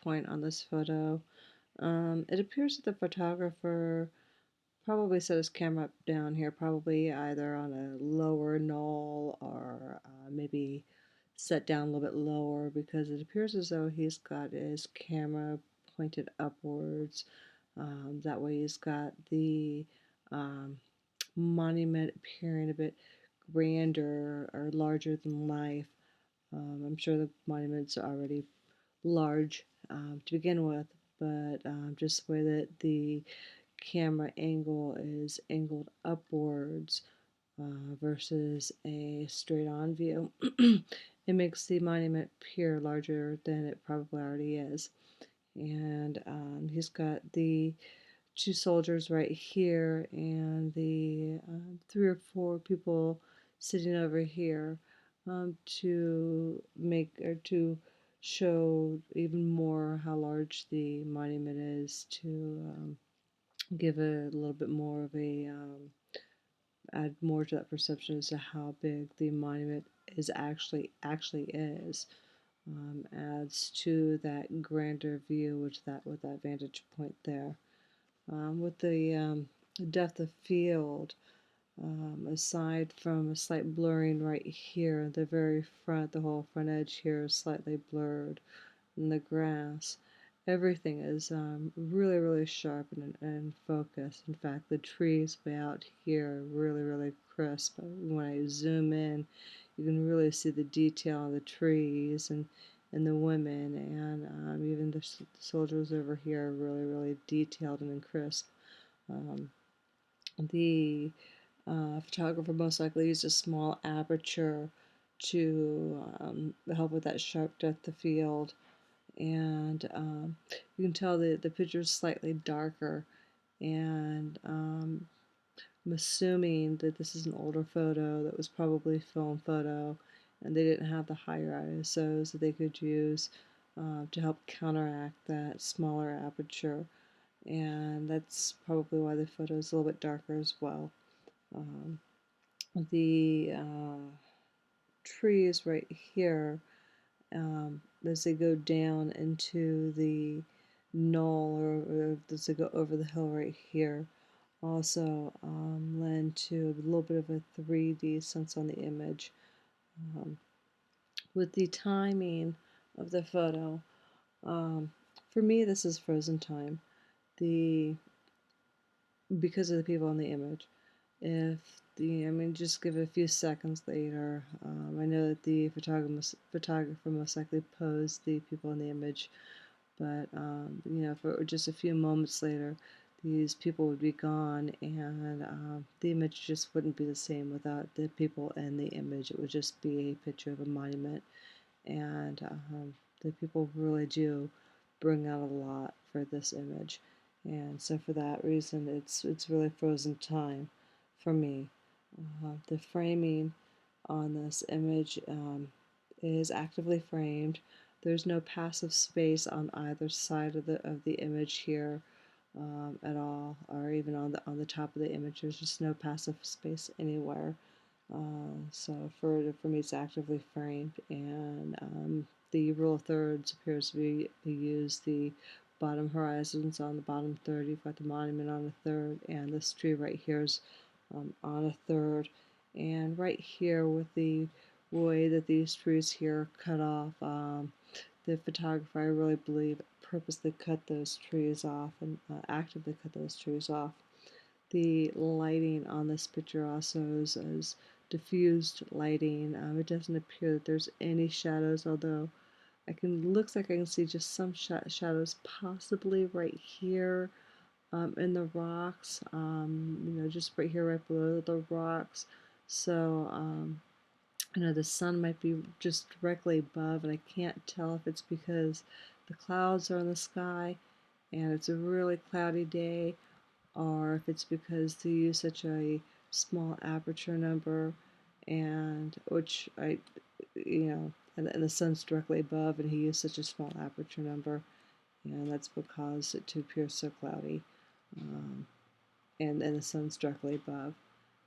point on this photo. It appears that the photographer probably set his camera up down here, probably either on a lower knoll or maybe set down a little bit lower, because it appears as though he's got his camera pointed upwards. That way he's got the um, monument appearing a bit grander or larger than life. I'm sure the monuments are already large to begin with, but just the way that the camera angle is angled upwards versus a straight on view, it makes the monument appear larger than it probably already is. And he's got the two soldiers right here and the 3 or 4 people sitting over here to make or to show even more how large the monument is, to give a little bit more of a add more to that perception as to how big the monument is actually is. Adds to that grander view with that vantage point there. With the depth of field, aside from a slight blurring right here, the very front, the whole front edge here is slightly blurred in the grass. Everything is really sharp and focused. In fact, the trees way out here are really crisp. When I zoom in, you can really see the detail on the trees and the women, and even the soldiers over here are really detailed and crisp. Um, the photographer most likely used a small aperture to help with that sharp depth of field, and you can tell that the picture is slightly darker, and I'm assuming that this is an older photo that was probably film photo, and they didn't have the higher ISOs that they could use to help counteract that smaller aperture, and that's probably why the photo is a little bit darker as well. Um, the trees right here, as they go down into the knoll, or as they go over the hill right here, also lend to a little bit of a 3D sense on the image. Um, with the timing of the photo, um, for me this is frozen time. The Because of the people in the image. If just give it a few seconds later, I know that the photographer most likely posed the people in the image, but if it were just a few moments later, these people would be gone, and the image just wouldn't be the same without the people in the image. It would just be a picture of a monument, and the people really do bring out a lot for this image, and so for that reason, it's really frozen time for me. The framing on this image is actively framed. There's no passive space on either side of the image here at all, or even on the top of the image. There's just no passive space anywhere. So for me, it's actively framed, and the rule of thirds appears to be used. The bottom horizons on the bottom third. You've got the monument on the third, and this tree right here is on a third. And right here, with the way that these trees here are cut off, the photographer, I really believe, purposely cut those trees off and actively cut those trees off. The lighting on this picture also is diffused lighting. It doesn't appear that there's any shadows, although looks like I can see just some shadows possibly right here in the rocks, just right here, right below the rocks. So the sun might be just directly above, and I can't tell if it's because the clouds are in the sky and it's a really cloudy day, or if it's because they use such a small aperture number, and which and the sun's directly above, and he used such a small aperture number, and that's what caused it to appear so cloudy. Um, and the sun's directly above,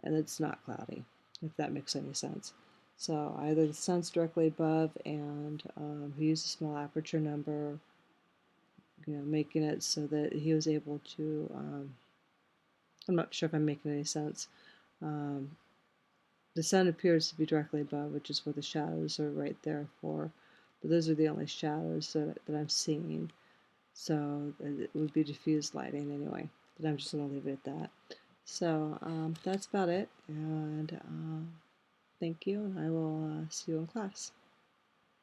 and it's not cloudy, if that makes any sense. So either the sun's directly above and he used a small aperture number, making it so that he was able to, I'm not sure if I'm making any sense. Um, the sun appears to be directly above, which is what the shadows are right there for. But those are the only shadows that I'm seeing. So it would be diffused lighting anyway. But I'm just going to leave it at that. So that's about it. And thank you, and I will see you in class.